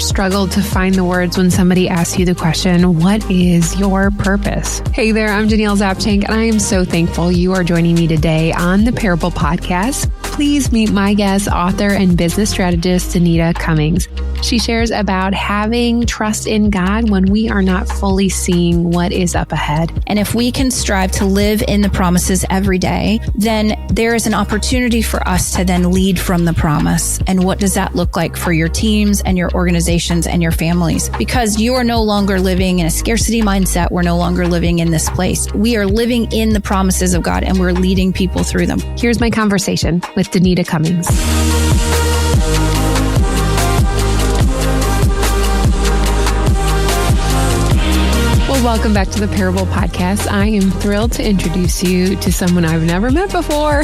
struggled to find the words when somebody asks you the question, what is your purpose? Hey there, I'm Danielle Zapchenk, and I am so thankful you are joining me today on the Parable Podcast. Please meet my guest, author and business strategist, Danita Cummins. She shares about having trust in God when we are not fully seeing what is up ahead. And if we can strive to live in the promises every day, then there is an opportunity for us to then lead from the promise. And what does that look like for your teams and your organizations and your families? Because you are no longer living in a scarcity mindset. We're no longer living in this place. We are living in the promises of God, and we're leading people through them. Here's my conversation with Danita Cummins. Welcome back to the Parable Podcast. I am thrilled to introduce you to someone I've never met before,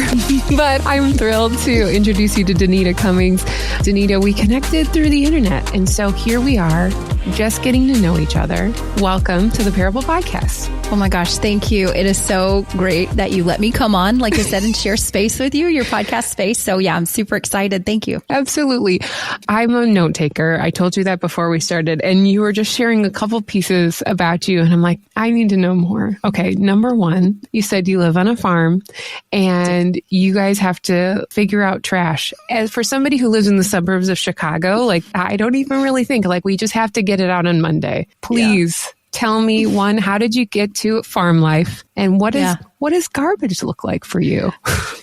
but I'm thrilled to introduce you to Danita Cummins. Danita, we connected through the internet, and so here we are, just getting to know each other. Welcome to the Parable Podcast. Oh my gosh, thank you. It is so great that you let me come on, like I said, and share space with you, your podcast space. So yeah, I'm super excited. Thank you. Absolutely. I'm a note taker. I told you that before we started, and you were just sharing a couple pieces about you. And I'm like, I need to know more. Okay. Number one, you said you live on a farm and you guys have to figure out trash. As for somebody who lives in the suburbs of Chicago, like I don't even really think like we just have to get it out on Monday. Please tell me, one, how did you get to farm life? And what does garbage look like for you?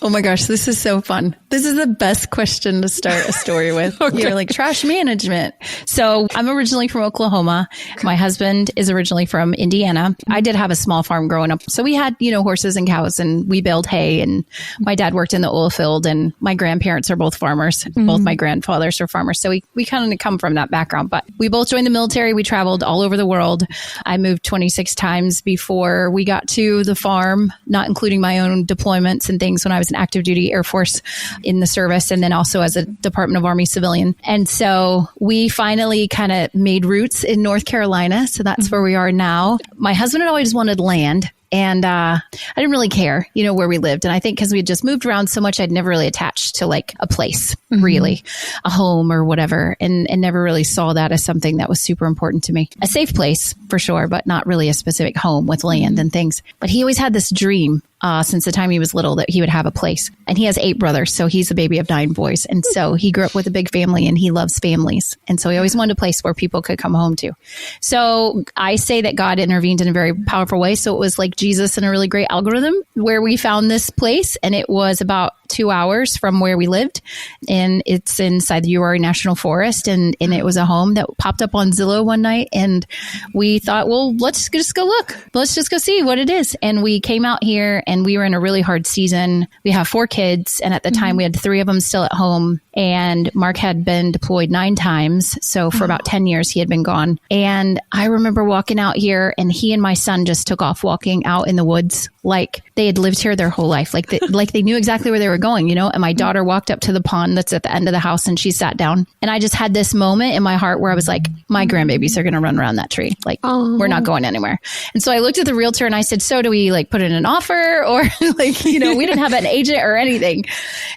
Oh my gosh, this is so fun. This is the best question to start a story with. Okay. You're like trash management. So I'm originally from Oklahoma. My husband is originally from Indiana. I did have a small farm growing up. So we had, horses and cows, and we baled hay, and my dad worked in the oil field, and my grandparents are both farmers. Mm-hmm. Both my grandfathers are farmers. So we kind of come from that background, but we both joined the military. We traveled all over the world. I moved 26 times before we got to the farm, not including my own deployments and things when I was an active duty Air Force in the service, and then also as a Department of Army civilian. And so we finally kind of made roots in North Carolina. So that's where we are now. My husband had always wanted land. And I didn't really care, where we lived. And I think because we had just moved around so much, I'd never really attached to like a place, really, a home or whatever, and never really saw that as something that was super important to me. A safe place for sure, but not really a specific home with land and things. But he always had this dream since the time he was little that he would have a place. And he has 8 brothers, so he's a baby of 9 boys. And so he grew up with a big family, and he loves families. And so he always wanted a place where people could come home to. So I say that God intervened in a very powerful way. So it was like Jesus and a really great algorithm where we found this place, and it was about 2 hours from where we lived, and it's inside the Uwharrie National Forest, and it was a home that popped up on Zillow one night, and we thought, well, let's just go look. Let's just go see what it is. And we came out here, and we were in a really hard season. We have 4 kids, and at the time we had 3 of them still at home, and Mark had been deployed 9 times. So for about 10 years, he had been gone. And I remember walking out here, and he and my son just took off walking out in the woods like they had lived here their whole life. Like they knew exactly where they were going, And my daughter walked up to the pond that's at the end of the house, and she sat down. And I just had this moment in my heart where I was like, my grandbabies are going to run around that tree. Like, we're not going anywhere. And so I looked at the realtor and I said, so do we like put in an offer, or like, we didn't have an agent or anything.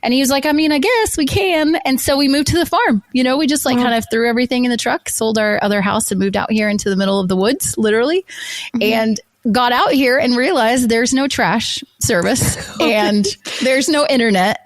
And he was like, I mean, I guess we can. And so we moved to the farm. We just kind of threw everything in the truck, sold our other house, and moved out here into the middle of the woods, literally. And got out here and realized there's no trash service and there's no internet.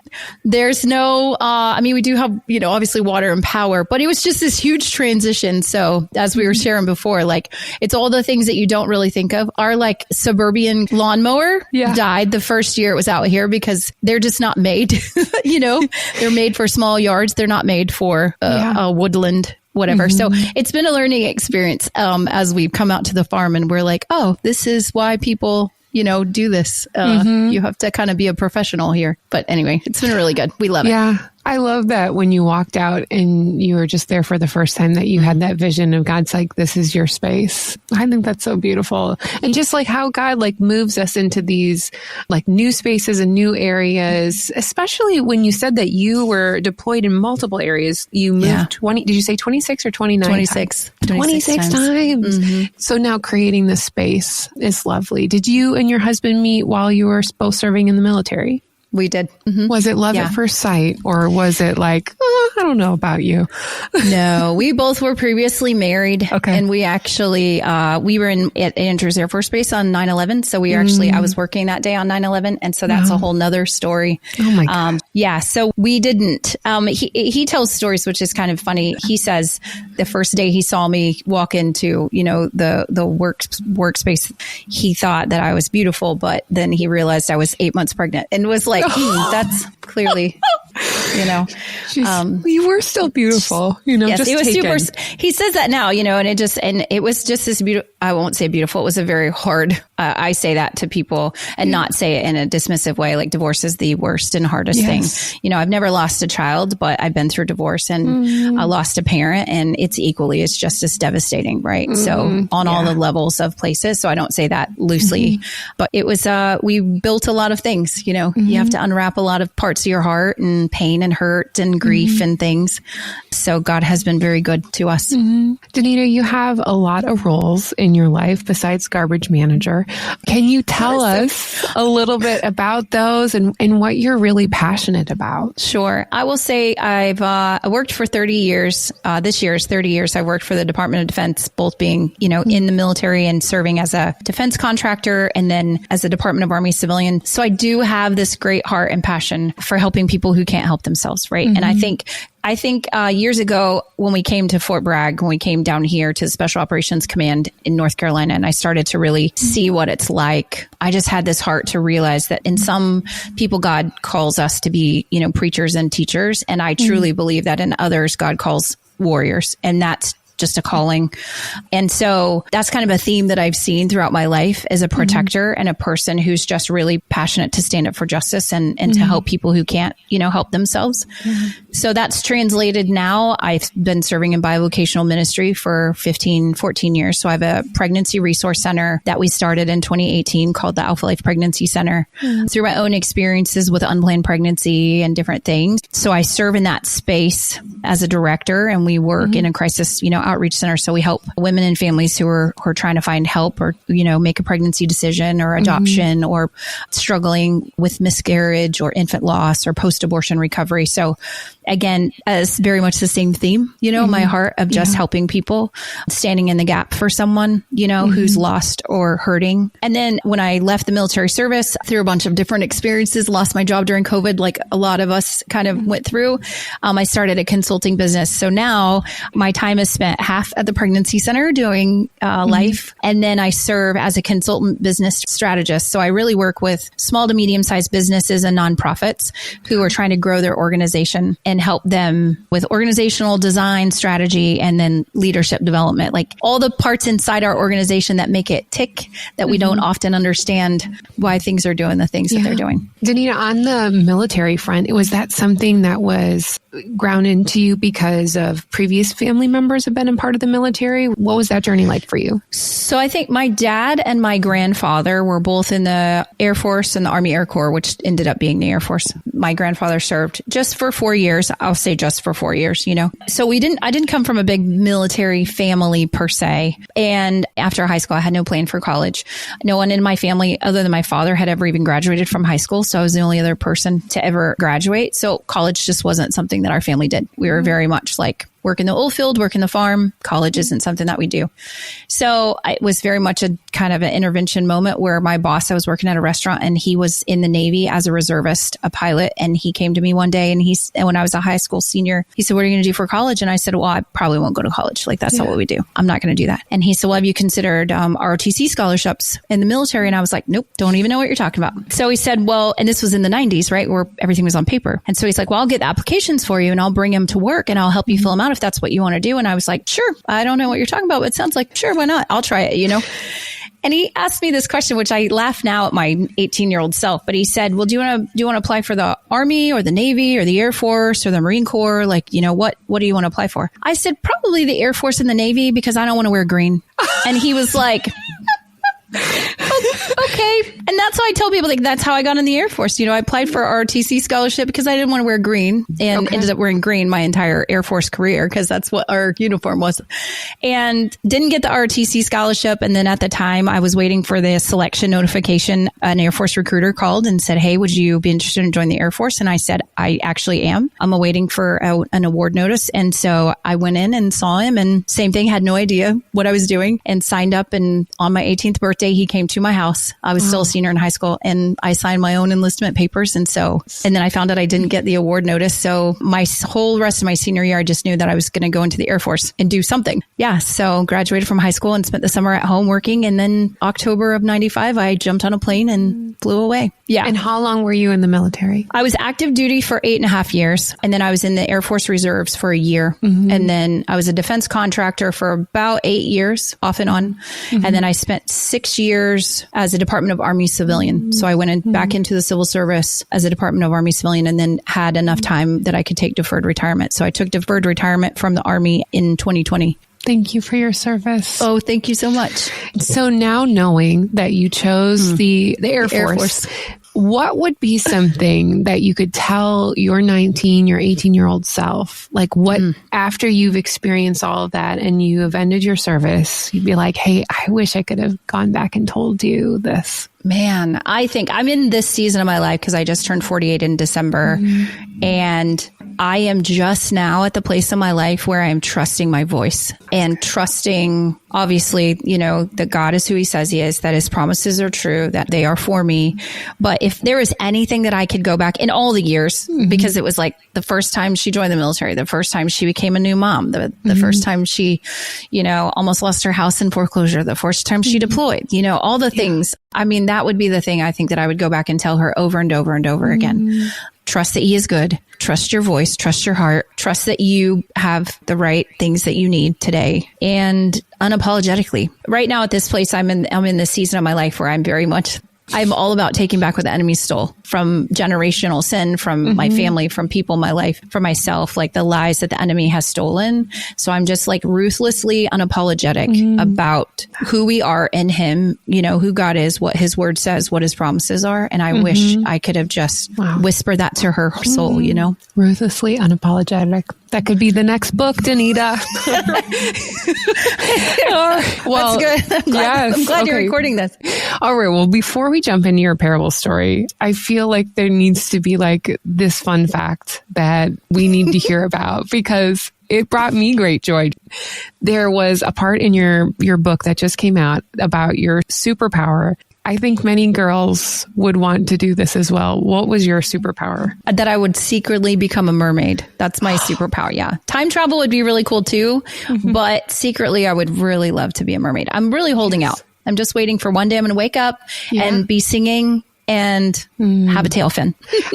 There's no, we do have, obviously water and power, but it was just this huge transition. So as we were sharing before, like it's all the things that you don't really think of. Our like suburban lawnmower died the first year it was out here because they're just not made, they're made for small yards. They're not made for a woodland whatever. So it's been a learning experience as we've come out to the farm, and we're like, oh, this is why people do this. You have to kind of be a professional here. But anyway, it's been really good. We love it. Yeah. I love that when you walked out and you were just there for the first time, that you had that vision of God's like, this is your space. I think that's so beautiful. And just like how God like moves us into these like new spaces and new areas, especially when you said that you were deployed in multiple areas. You moved 20, did you say 26 or 29? 26. 26 times. So now creating this space is lovely. Did you and your husband meet while you were both serving in the military? We did. Mm-hmm. Was it love at first sight, or was it like, oh, I don't know about you? No, we both were previously married. Okay. And we actually, we were at Andrews Air Force Base on 9/11. So we actually, I was working that day on 9/11. And so that's a whole nother story. Oh my God. Yeah. So we didn't, he tells stories, which is kind of funny. He says the first day he saw me walk into, the workspace, he thought that I was beautiful, but then he realized I was 8 months pregnant and was like, that's clearly, you were still beautiful, yes, just it was taken. super. He says that now, and it was just this beautiful. I won't say beautiful. It was a very hard. I say that to people and not say it in a dismissive way. Like divorce is the worst and hardest thing. I've never lost a child, but I've been through divorce and I lost a parent, and it's just as devastating, right? So on all the levels of places. So I don't say that loosely, but it was. We built a lot of things. You have to unwrap a lot of parts of your heart and pain and hurt and grief and things. So God has been very good to us. Danita, you have a lot of roles in your life besides garbage manager. Can you tell us a little bit about those and what you're really passionate about? Sure. I will say I've worked for 30 years. This year is 30 years. I worked for the Department of Defense, both being, in the military and serving as a defense contractor and then as a Department of Army civilian. So I do have this great heart and passion for helping people who can't help themselves, right? And I think years ago when we came to Fort Bragg, when we came down here to the Special Operations Command in North Carolina, and I started to really see what it's like, I just had this heart to realize that in some people, God calls us to be, preachers and teachers. And I truly believe that in others, God calls warriors. And that's just a calling. And so that's kind of a theme that I've seen throughout my life as a protector and a person who's just really passionate to stand up for justice and to help people who can't, help themselves. So that's translated now. I've been serving in bivocational ministry for 14 years. So I have a pregnancy resource center that we started in 2018 called the Alpha Life Pregnancy Center through my own experiences with unplanned pregnancy and different things. So I serve in that space as a director, and we work in a crisis, outreach center. So we help women and families who are trying to find help or, make a pregnancy decision or adoption or struggling with miscarriage or infant loss or post-abortion recovery. So again, as very much the same theme, my heart of just helping people, standing in the gap for someone, who's lost or hurting. And then when I left the military service through a bunch of different experiences, lost my job during COVID, like a lot of us kind of went through, I started a consulting business. So now my time is spent half at the pregnancy center doing life. And then I serve as a consultant business strategist. So I really work with small to medium-sized businesses and nonprofits who are trying to grow their organization and help them with organizational design, strategy, and then leadership development, like all the parts inside our organization that make it tick, that we don't often understand why things are doing the things that they're doing. Danita, on the military front, was that something that was ground into you because of previous family members have been a part of the military? What was that journey like for you? So I think my dad and my grandfather were both in the Air Force and the Army Air Corps, which ended up being the Air Force. My grandfather served just for 4 years. I'll say just for 4 years, So I didn't come from a big military family per se. And after high school, I had no plan for college. No one in my family other than my father had ever even graduated from high school. So I was the only other person to ever graduate. So college just wasn't something that our family did. We were very much like, work in the oil field, work in the farm. College isn't something that we do. So it was very much a kind of an intervention moment where my boss, I was working at a restaurant and he was in the Navy as a reservist, a pilot. And he came to me one day and when I was a high school senior, he said, what are you going to do for college? And I said, well, I probably won't go to college. Like that's not what we do. I'm not going to do that. And he said, well, have you considered ROTC scholarships in the military? And I was like, nope, don't even know what you're talking about. So he said, well, and this was in the 90s, right? Where everything was on paper. And so he's like, well, I'll get the applications for you and I'll bring them to work and I'll help you fill them out if that's what you want to do. And I was like, sure, I don't know what you're talking about, but it sounds like, sure, why not? I'll try it, And he asked me this question, which I laugh now at my 18-year-old self, but he said, well, do you want to apply for the Army or the Navy or the Air Force or the Marine Corps? Like, what do you want to apply for? I said, probably the Air Force and the Navy because I don't want to wear green. And he was like, okay. Okay. And that's how I tell people, like, that's how I got in the Air Force. I applied for ROTC scholarship because I didn't want to wear green and ended up wearing green my entire Air Force career because that's what our uniform was. And didn't get the ROTC scholarship. And then at the time I was waiting for the selection notification. An Air Force recruiter called and said, hey, would you be interested in joining the Air Force? And I said, I actually am. I'm awaiting for an award notice. And so I went in and saw him and same thing, had no idea what I was doing and signed up. And on my 18th birthday, he came to my house. I was still a senior in high school and I signed my own enlistment papers. And then I found out I didn't get the award notice. So my whole rest of my senior year, I just knew that I was going to go into the Air Force and do something. Yeah. So graduated from high school and spent the summer at home working. And then October of 95, I jumped on a plane and flew away. Yeah. And how long were you in the military? I was active duty for 8.5 years. And then I was in the Air Force Reserves for a year. And then I was a defense contractor for about 8 years off and on. And then I spent 6 years as a Department of Army civilian. So I went back into the civil service as a Department of Army civilian and then had enough time that I could take deferred retirement. So I took deferred retirement from the Army in 2020. Thank you for your service. Oh, thank you so much. So now knowing that you chose the Air Force, what would be something that you could tell your 19, your 18-year-old self? Like what, after you've experienced all of that and you have ended your service, you'd be like, hey, I wish I could have gone back and told you this. Man, I think I'm in this season of my life because I just turned 48 in December. And I am just now at the place in my life where I'm trusting my voice and trusting, obviously, that God is who he says he is, that his promises are true, that they are for me. But if there is anything that I could go back in all the years, because it was like the first time she joined the military, the first time she became a new mom, the first time she, almost lost her house in foreclosure, the first time she deployed, all the things. I mean, that would be the thing I think that I would go back and tell her over and over and over again. Trust that he is good. Trust your voice. Trust your heart. Trust that you have the right things that you need today. And unapologetically. Right now at this place, I'm in this season of my life where I'm all about taking back what the enemy stole from generational sin, from my family, from people in my life, from myself, like the lies that the enemy has stolen. So I'm just like ruthlessly unapologetic about who we are in him, who God is, what his word says, what his promises are. And I wish I could have just whispered that to her soul, Ruthlessly unapologetic. That could be the next book, Danita. Well, that's good. I'm glad you're recording this. All right. Well, before we jump into your parable story, I feel like there needs to be like this fun fact that we need to hear about because it brought me great joy. There was a part in your book that just came out about your superpower. I think many girls would want to do this as well. What was your superpower? That I would secretly become a mermaid. That's my superpower. Yeah. Time travel would be really cool too. But secretly, I would really love to be a mermaid. I'm really holding out. I'm just waiting for one day I'm going to wake up and be singing and have a tail fin.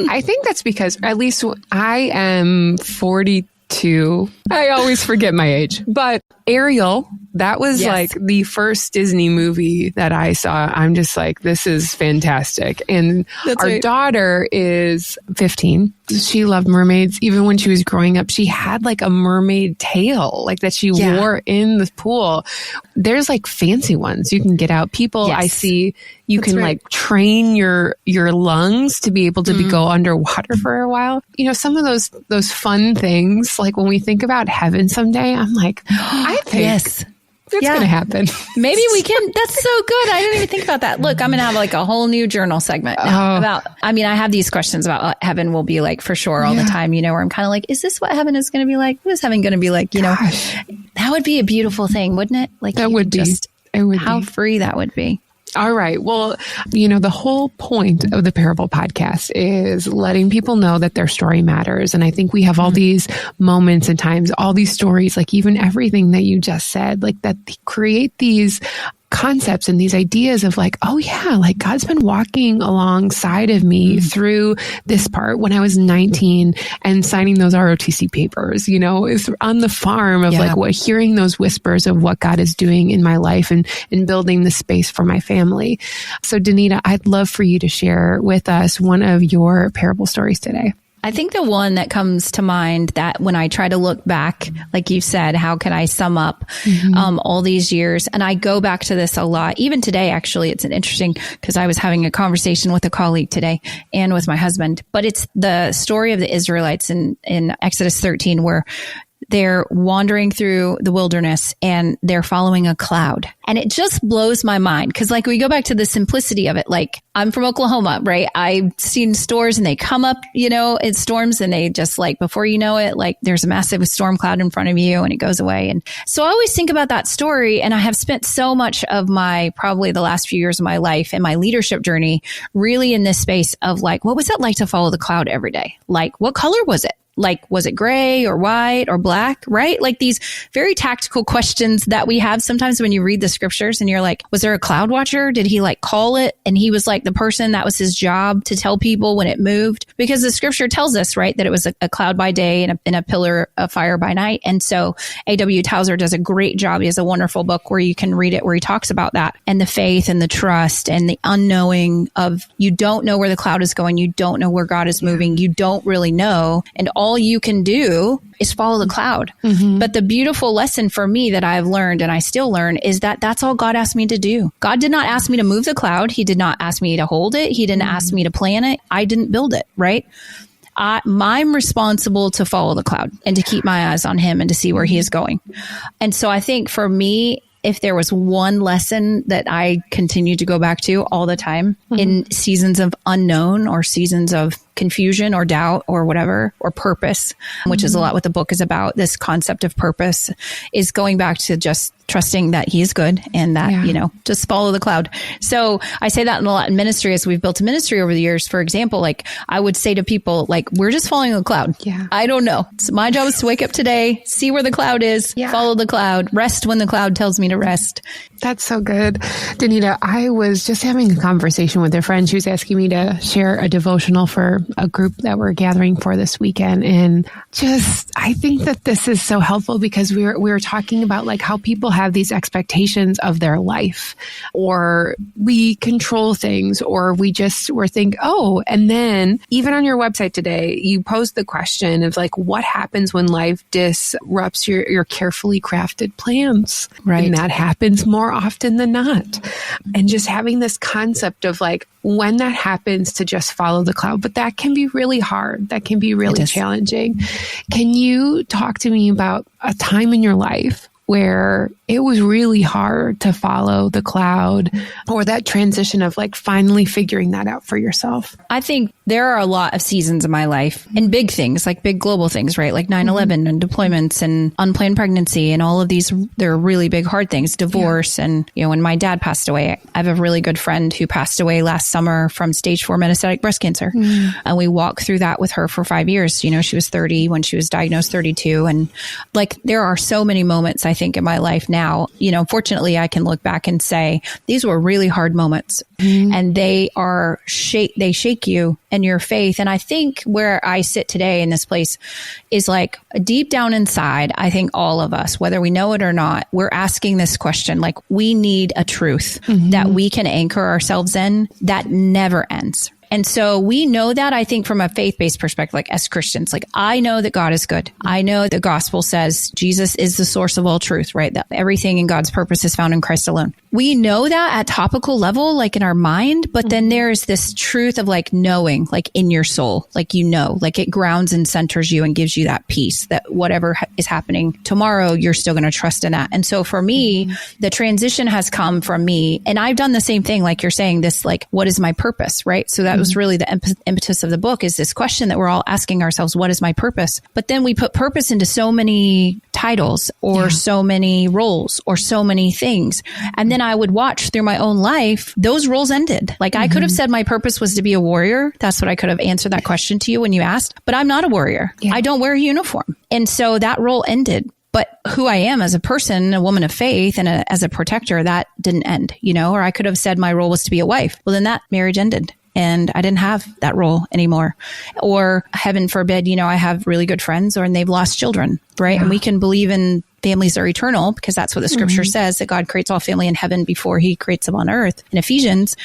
I think that's because at least I am 42. I always forget my age. But Ariel, that was like the first Disney movie that I saw. I'm just like, this is fantastic. And our daughter is 15. She loved mermaids. Even when she was growing up, she had like a mermaid tail, like that she wore in the pool. There's like fancy ones you can get out. People I see, you can like train your lungs to be able to go underwater for a while. Some of those fun things, like when we think about heaven someday, I'm like, I think it's going to happen. Maybe we can. That's so good. I didn't even think about that. Look, I'm going to have like a whole new journal segment now I have these questions about what heaven will be like for sure all the time, where I'm kind of like, is this what heaven is going to be like? What is heaven going to be like? That would be a beautiful thing, wouldn't it? Like that would be. It would how be. Free that would be. All right. Well, the whole point of the Parable podcast is letting people know that their story matters. And I think we have all these moments and times, all these stories, like even everything that you just said, like that create these concepts and these ideas of like, oh yeah, like God's been walking alongside of me through this part when I was 19 and signing those ROTC papers, is on the farm of like hearing those whispers of what God is doing in my life and building the space for my family. So Danita, I'd love for you to share with us one of your parable stories today. I think the one that comes to mind that when I try to look back, like you said, how can I sum up all these years? And I go back to this a lot. Even today, actually, it's an interesting because I was having a conversation with a colleague today and with my husband. But it's the story of the Israelites in Exodus 13 where they're wandering through the wilderness and they're following a cloud. And it just blows my mind because like we go back to the simplicity of it. Like I'm from Oklahoma, right? I've seen stores and they come up, in storms and they just like, before you know it, like there's a massive storm cloud in front of you and it goes away. And so I always think about that story. And I have spent so much of probably the last few years of my life and my leadership journey really in this space of like, what was it like to follow the cloud every day? Like what color was it? Like, was it gray or white or black, right? Like these very tactical questions that we have sometimes when you read the scriptures and you're like, was there a cloud watcher? Did he like call it? And he was like the person that was his job to tell people when it moved, because the scripture tells us, right, that it was a cloud by day and a pillar of fire by night. And so A.W. Tozer does a great job. He has a wonderful book where you can read it, where he talks about that and the faith and the trust and the unknowing of you don't know where the cloud is going. You don't know where God is moving. You don't really know. And all you can do is follow the cloud. But the beautiful lesson for me that I've learned and I still learn is that that's all God asked me to do. God did not ask me to move the cloud. He did not ask me to hold it. He didn't ask me to plan it. I didn't build it, right? I'm responsible to follow the cloud and to keep my eyes on him and to see where he is going. And so I think for me, if there was one lesson that I continue to go back to all the time in seasons of unknown or seasons of confusion or doubt or whatever, or purpose, which is a lot what the book is about, this concept of purpose, is going back to just trusting that he is good and that, just follow the cloud. So I say that in a lot in ministry as we've built a ministry over the years. For example, like I would say to people, like, we're just following the cloud. Yeah. I don't know. So my job is to wake up today, see where the cloud is, follow the cloud, rest when the cloud tells me to rest. That's so good. Danita, I was just having a conversation with a friend. She was asking me to share a devotional for a group that we're gathering for this weekend. And I think that this is so helpful because we were talking about like how people have these expectations of their life, or we control things, or we're think, and then even on your website today, you posed the question of like, what happens when life disrupts your carefully crafted plans? Right. And that happens more often than not. And just having this concept of like, when that happens, to just follow the cloud. But that can be really hard. That can be really challenging. Can you talk to me about a time in your life where it was really hard to follow the cloud, or that transition of like finally figuring that out for yourself? I think there are a lot of seasons in my life and big things, like big global things, right? Like 9/11 and deployments and unplanned pregnancy and all of these, they're really big, hard things, divorce. And, when my dad passed away, I have a really good friend who passed away last summer from stage 4 metastatic breast cancer. And we walked through that with her for 5 years. She was 30 when she was diagnosed, 32. And like, there are so many moments, I think, in my life now, fortunately I can look back and say, these were really hard moments and they shake you and your faith. And I think where I sit today in this place is like deep down inside, I think all of us, whether we know it or not, we're asking this question, like we need a truth that we can anchor ourselves in that never ends. And so we know that, I think, from a faith-based perspective, like as Christians, like I know that God is good. I know the gospel says Jesus is the source of all truth, right? That everything in God's purpose is found in Christ alone. We know that at topical level, like in our mind, but then there's this truth of like knowing, like in your soul, like, like it grounds and centers you and gives you that peace that whatever is happening tomorrow, you're still going to trust in that. And so for me, the transition has come from me, and I've done the same thing, like you're saying this, like, what is my purpose, right? So that was really the impetus of the book, is this question that we're all asking ourselves, what is my purpose? But then we put purpose into so many titles or so many roles or so many things. And then I would watch through my own life, those roles ended. Like I could have said my purpose was to be a warrior. That's what I could have answered that question to you when you asked, but I'm not a warrior. I don't wear a uniform. And so that role ended. But who I am as a person, a woman of faith, and as a protector, that didn't end, or I could have said my role was to be a wife. Well, then that marriage ended. And I didn't have that role anymore. Or heaven forbid, I have really good friends and they've lost children, right? And we can believe in families are eternal because that's what the scripture says, that God creates all family in heaven before he creates them on earth in Ephesians.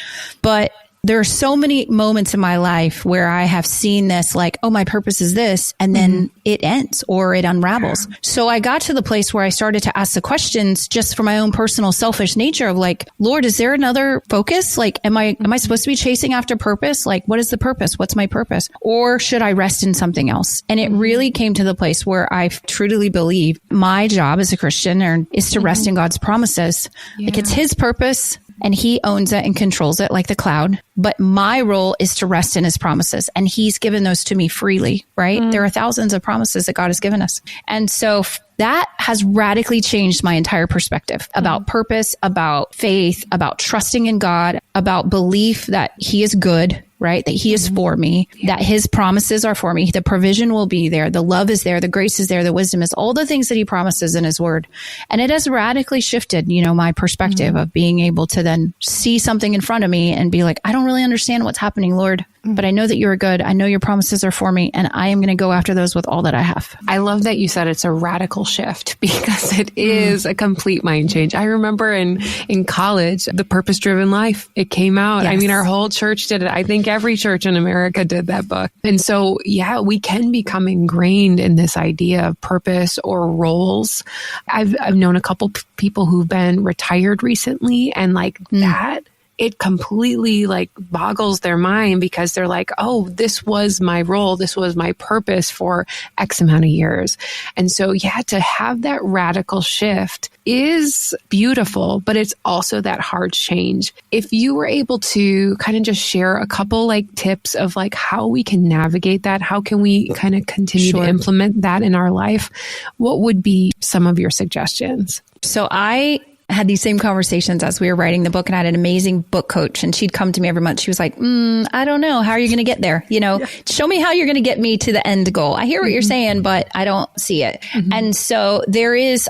But there are so many moments in my life where I have seen this, like, oh, my purpose is this, and then it ends or it unravels. So I got to the place where I started to ask the questions just for my own personal selfish nature of like, Lord, is there another focus? Like, am I supposed to be chasing after purpose? Like, what is the purpose? What's my purpose? Or should I rest in something else? And it really came to the place where I truly believe my job as a Christian is to rest in God's promises. Like, it's his purpose and he owns it and controls it like the cloud. But my role is to rest in his promises. And he's given those to me freely, right? There are thousands of promises that God has given us. And so that has radically changed my entire perspective about purpose, about faith, about trusting in God, about belief that he is good, right? That he is for me, that his promises are for me. The provision will be there. The love is there. The grace is there. The wisdom is all the things that he promises in his word. And it has radically shifted, my perspective of being able to then see something in front of me and be like, I don't really understand what's happening, Lord, but I know that you're good. I know your promises are for me, and I am going to go after those with all that I have. I love that you said it's a radical shift because it is a complete mind change. I remember in college, The Purpose-Driven Life, it came out. Yes. I mean, our whole church did it. I think every church in America did that book. And so, we can become ingrained in this idea of purpose or roles. I've known a couple people who've been retired recently, and that, it completely boggles their mind because they're like, oh, this was my role. This was my purpose for X amount of years. And so, to have that radical shift is beautiful, but it's also that hard change. If you were able to kind of just share a couple tips of how we can navigate that, how can we kind of continue to implement that in our life, what would be some of your suggestions? So I had these same conversations as we were writing the book, and I had an amazing book coach, and she'd come to me every month. She was like, I don't know. How are you going to get there? Show me how you're going to get me to the end goal. I hear what you're saying, but I don't see it. And so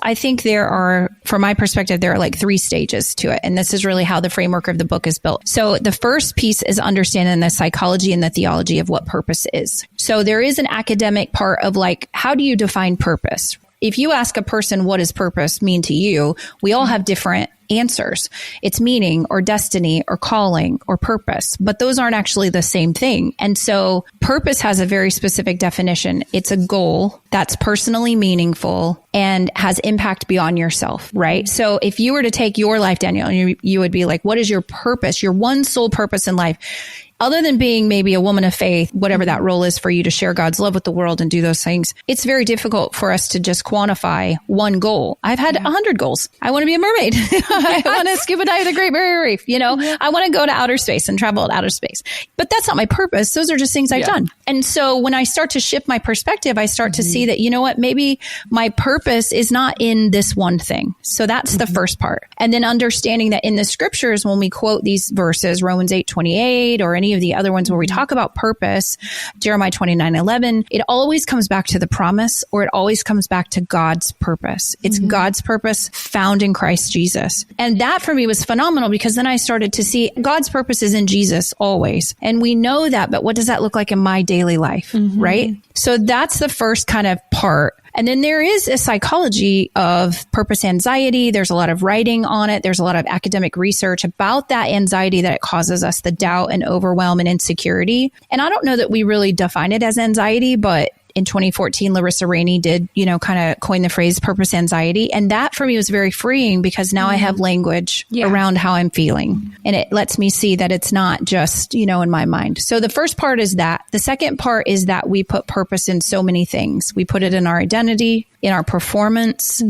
I think there are, from my perspective, there are 3 stages to it. And this is really how the framework of the book is built. So the first piece is understanding the psychology and the theology of what purpose is. So there is an academic part of how do you define purpose? If you ask a person, what does purpose mean to you? We all have different answers. It's meaning or destiny or calling or purpose, but those aren't actually the same thing. And so purpose has a very specific definition. It's a goal that's personally meaningful and has impact beyond yourself, right? So if you were to take your life, Danielle, you would be like, what is your purpose? Your one sole purpose in life? Other than being maybe a woman of faith, whatever that role is for you to share God's love with the world and do those things, it's very difficult for us to just quantify one goal. I've had 100 goals. I want to be a mermaid. I want to scuba dive the Great Barrier Reef. I want to go to outer space and travel to outer space. But that's not my purpose. Those are just things I've done. And so when I start to shift my perspective, I start to see that, maybe my purpose is not in this one thing. So that's the first part. And then understanding that in the scriptures, when we quote these verses, Romans 8:28 or any of the other ones where we talk about purpose, Jeremiah 29:11, it always comes back to the promise, or it always comes back to God's purpose. It's God's purpose found in Christ Jesus. And that for me was phenomenal, because then I started to see God's purpose is in Jesus always. And we know that, but what does that look like in my daily life, right? So that's the first kind of part. And then there is a psychology of purpose anxiety. There's a lot of writing on it. There's a lot of academic research about that anxiety that it causes us, the doubt and overwhelm and insecurity. And I don't know that we really define it as anxiety, but in 2014, Larissa Rainey did, kind of coin the phrase purpose anxiety. And that for me was very freeing, because now I have language around how I'm feeling. And it lets me see that it's not just, in my mind. So the first part is that. The second part is that we put purpose in so many things. We put it in our identity, in our performance.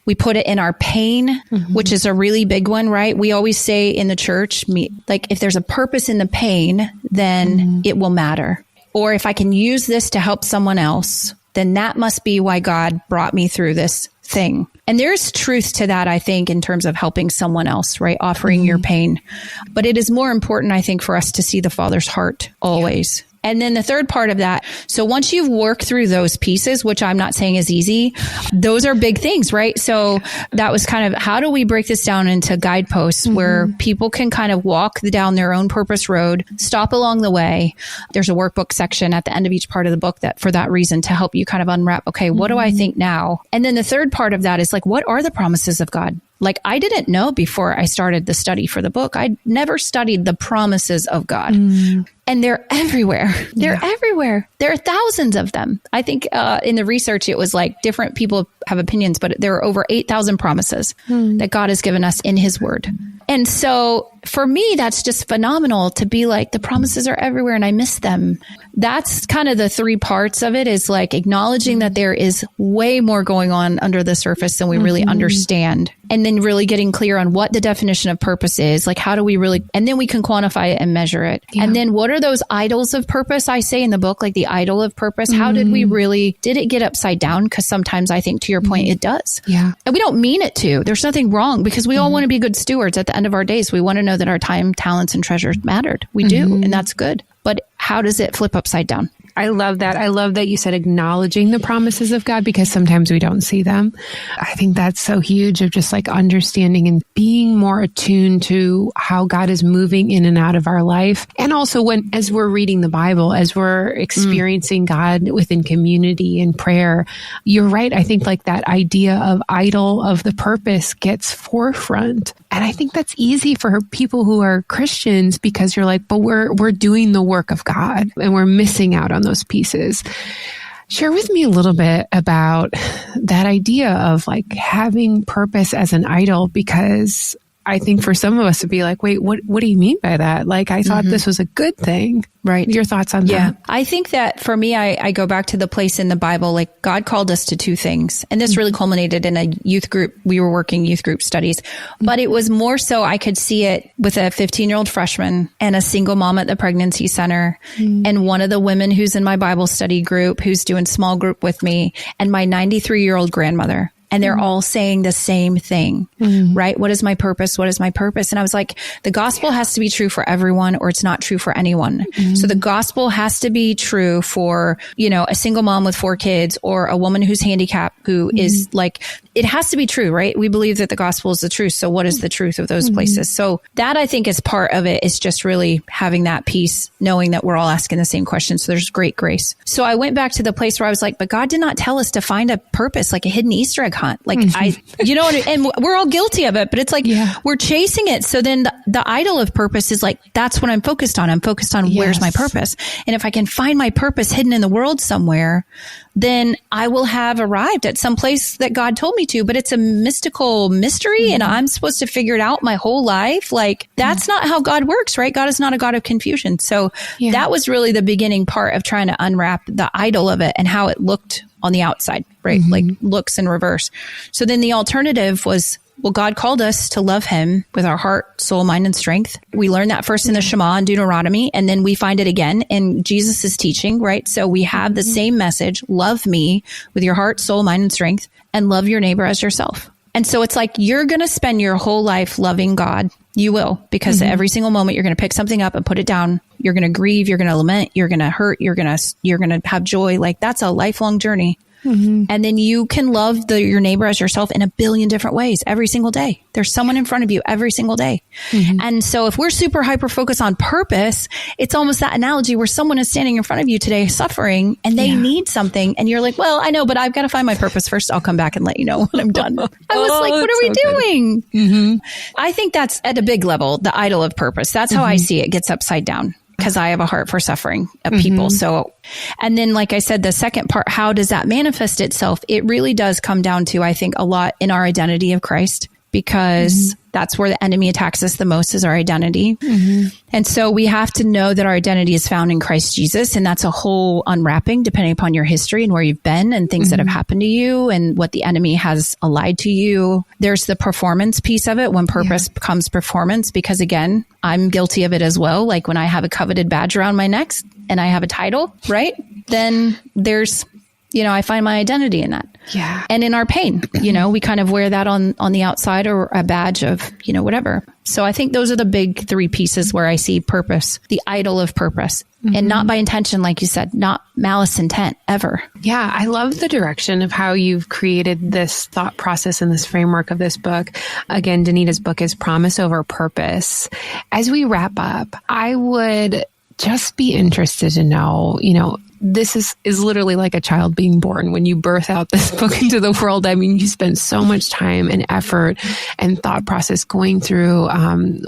We put it in our pain, which is a really big one, right? We always say in the church, if there's a purpose in the pain, then it will matter. Or if I can use this to help someone else, then that must be why God brought me through this thing. And there's truth to that, I think, in terms of helping someone else, right? Offering your pain. But it is more important, I think, for us to see the Father's heart always. And then the third part of that, so once you've worked through those pieces, which I'm not saying is easy, those are big things, right? So that was kind of, how do we break this down into guideposts where people can kind of walk down their own purpose road, stop along the way. There's a workbook section at the end of each part of the book that for that reason, to help you kind of unwrap, okay, what do I think now? And then the third part of that is what are the promises of God? Like I didn't know before I started the study for the book. I'd never studied the promises of God. And they're everywhere. They're everywhere. There are thousands of them. I think in the research, it was like different people have opinions, but there are over 8,000 promises that God has given us in his word. And so for me, that's just phenomenal to be like, the promises are everywhere and I miss them. That's kind of the three parts of it, is like acknowledging that there is way more going on under the surface than we really understand. And then really getting clear on what the definition of purpose is. Like, how do we really, and then we can quantify it and measure it. Yeah. And then what are those idols of purpose? I say in the book, like the idol of purpose. How did it get upside down? Because sometimes I think, to your point, it does. Yeah. And we don't mean it to. There's nothing wrong, because we all want to be good stewards at the end of our days. We want to know that our time, talents, and treasures mattered. We do. And that's good. But how does it flip upside down? I love that. I love that you said acknowledging the promises of God, because sometimes we don't see them. I think that's so huge, of just like understanding and being more attuned to how God is moving in and out of our life. And also as we're reading the Bible, as we're experiencing God within community and prayer, you're right. I think like that idea of idol of the purpose gets forefront. And I think that's easy for people who are Christians, because you're like, but we're doing the work of God and we're missing out on those pieces. Share with me a little bit about that idea of like having purpose as an idol, because I think for some of us to be like, wait, what do you mean by that? Like, I thought this was a good thing. Right. Your thoughts on that? I think that for me, I go back to the place in the Bible, like God called us to two things. And this really culminated in a youth group. We were working youth group studies, but it was more so I could see it with a 15-year-old freshman and a single mom at the pregnancy center. And one of the women who's in my Bible study group, who's doing small group with me, and my 93-year-old grandmother. And they're all saying the same thing, right? What is my purpose? What is my purpose? And I was like, the gospel has to be true for everyone, or it's not true for anyone. So the gospel has to be true for, a single mom with 4 kids, or a woman who's handicapped, who is like, it has to be true, right? We believe that the gospel is the truth. So what is the truth of those places? So that, I think, is part of it, is just really having that peace, knowing that we're all asking the same question. So there's great grace. So I went back to the place where I was like, but God did not tell us to find a purpose, like a hidden Easter egg hunt. Like and we're all guilty of it, but it's like, we're chasing it. So then the idol of purpose is like, that's what I'm focused on. I'm focused on where's my purpose. And if I can find my purpose hidden in the world somewhere, then I will have arrived at some place that God told me to, but it's a mystical mystery and I'm supposed to figure it out my whole life. Like, that's not how God works, right? God is not a God of confusion. So that was really the beginning part of trying to unwrap the idol of it and how it looked on the outside, right? Like looks in reverse. So then the alternative was, well, God called us to love him with our heart, soul, mind, and strength. We learned that first in the Shema and Deuteronomy, and then we find it again in Jesus' teaching, right? So we have the same message: love me with your heart, soul, mind, and strength, and love your neighbor as yourself. And so it's like, you're going to spend your whole life loving God. You will, because every single moment you're going to pick something up and put it down. You're going to grieve. You're going to lament. You're going to hurt. You're going to have joy. Like, that's a lifelong journey. And then you can love your neighbor as yourself in a billion different ways every single day. There's someone in front of you every single day. And so if we're super hyper focused on purpose, it's almost that analogy where someone is standing in front of you today suffering and they need something. And you're like, well, I know, but I've got to find my purpose first. I'll come back and let you know when I'm done. I was like, what are we doing? I think that's at a big level, the idol of purpose. That's how I see it gets upside down, because I have a heart for suffering of people. So, and then, like I said, the second part, how does that manifest itself? It really does come down to, I think, a lot in our identity of Christ, because that's where the enemy attacks us the most, is our identity. And so we have to know that our identity is found in Christ Jesus. And that's a whole unwrapping, depending upon your history and where you've been and things that have happened to you and what the enemy has allied to you. There's the performance piece of it, when purpose becomes performance, because again, I'm guilty of it as well. Like when I have a coveted badge around my neck and I have a title, right? Then there's, I find my identity in that. And in our pain, we kind of wear that on the outside, or a badge of, whatever. So I think those are the big 3 pieces where I see purpose, the idol of purpose, and not by intention, like you said, not malice intent ever. Yeah. I love the direction of how you've created this thought process and this framework of this book. Again, Danita's book is Promise Over Purpose. As we wrap up, I would just be interested to know, this is literally like a child being born. When you birth out this book into the world, I mean, you spend so much time and effort and thought process going through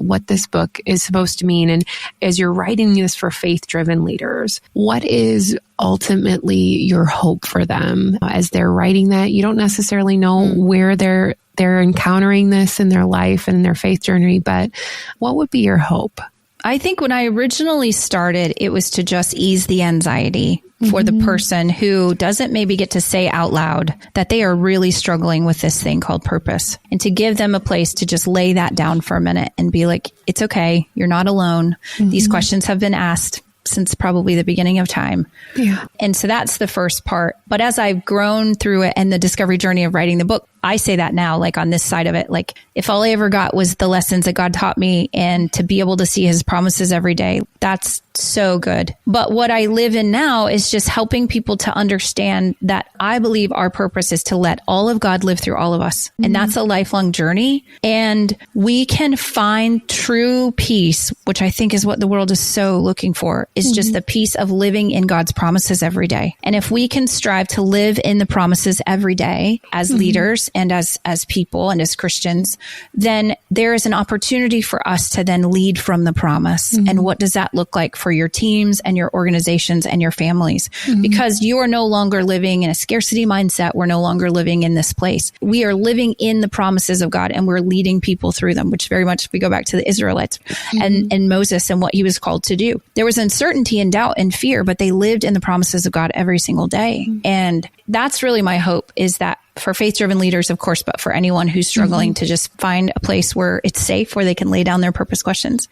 what this book is supposed to mean. And as you're writing this for faith-driven leaders, what is ultimately your hope for them as they're writing that? You don't necessarily know where they're encountering this in their life and their faith journey, but what would be your hope? I think when I originally started, it was to just ease the anxiety for the person who doesn't maybe get to say out loud that they are really struggling with this thing called purpose, and to give them a place to just lay that down for a minute and be like, it's okay. You're not alone. These questions have been asked since probably the beginning of time. Yeah. And so that's the first part. But as I've grown through it and the discovery journey of writing the book, I say that now, like on this side of it, like if all I ever got was the lessons that God taught me and to be able to see his promises every day, that's so good. But what I live in now is just helping people to understand that I believe our purpose is to let all of God live through all of us. And that's a lifelong journey. And we can find true peace, which I think is what the world is so looking for, is just the peace of living in God's promises every day. And if we can strive to live in the promises every day as leaders and as people and as Christians, then there is an opportunity for us to then lead from the promise. And what does that look like for your teams and your organizations and your families? Because you are no longer living in a scarcity mindset. We're no longer living in this place. We are living in the promises of God, and we're leading people through them, which very much, if we go back to the Israelites and Moses and what he was called to do, there was uncertainty and doubt and fear, but they lived in the promises of God every single day. And that's really my hope, is that for faith-driven leaders, of course, but for anyone who's struggling to just find a place where it's safe, where they can lay down their purpose questions.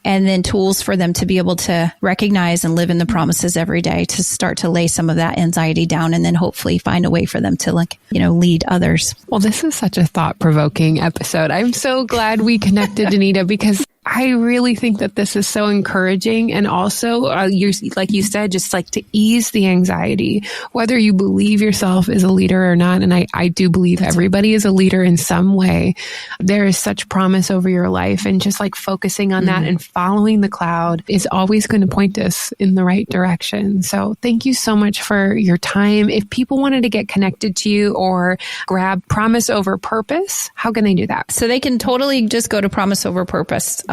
And then tools for them to be able to recognize and live in the promises every day, to start to lay some of that anxiety down, and then hopefully find a way for them to lead others. Well, this is such a thought-provoking episode. I'm so glad we connected, Danita, because I really think that this is so encouraging. And also, like you said, just like to ease the anxiety, whether you believe yourself is a leader or not. And I do believe everybody is a leader in some way. There is such promise over your life, and just like focusing on that and following the cloud is always going to point us in the right direction. So thank you so much for your time. If people wanted to get connected to you or grab Promise Over Purpose, how can they do that? So they can totally just go to promiseoverpurpose.com,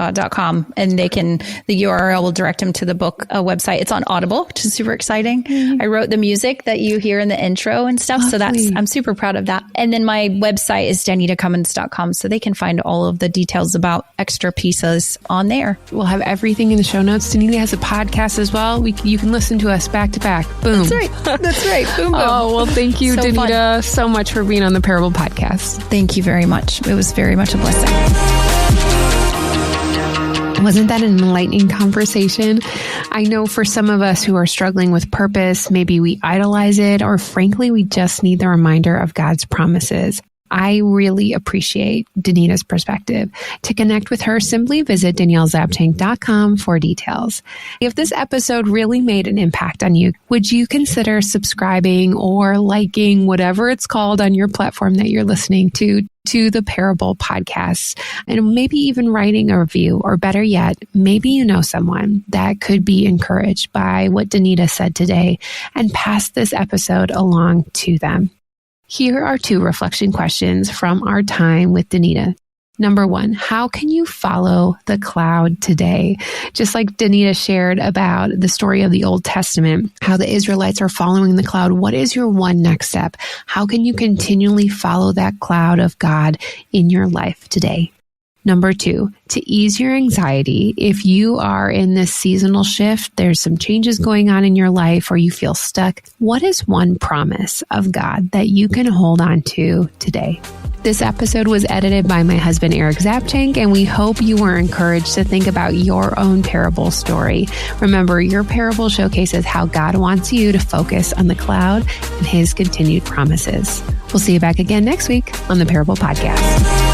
and the URL will direct them to the book website. It's on Audible, which is super exciting. I wrote the music that you hear in the intro and stuff. Lovely. So I'm super proud of that. And then my website is danitacummins.com. So they can find all of the details about extra pieces on there. We'll have everything in the show notes. Danita has a podcast as well. You can listen to us back to back. Boom. That's right. That's right. Boom, boom. Oh, well, thank you, So Danita, so much for being on the Parable Podcast. Thank you very much. It was very much a blessing. Wasn't that an enlightening conversation? I know for some of us who are struggling with purpose, maybe we idolize it, or frankly, we just need the reminder of God's promises. I really appreciate Danita's perspective. To connect with her, simply visit daniellezapchenk.com for details. If this episode really made an impact on you, would you consider subscribing or liking, whatever it's called on your platform that you're listening to the Parable Podcast, and maybe even writing a review, or better yet, maybe you know someone that could be encouraged by what Danita said today, and pass this episode along to them. Here are 2 reflection questions from our time with Danita. Number 1, how can you follow the cloud today? Just like Danita shared about the story of the Old Testament, how the Israelites are following the cloud, what is your one next step? How can you continually follow that cloud of God in your life today? Number 2, to ease your anxiety, if you are in this seasonal shift, there's some changes going on in your life, or you feel stuck, what is one promise of God that you can hold on to today? This episode was edited by my husband, Eric Zapchenk, and we hope you were encouraged to think about your own parable story. Remember, your parable showcases how God wants you to focus on the cloud and his continued promises. We'll see you back again next week on the Parable Podcast.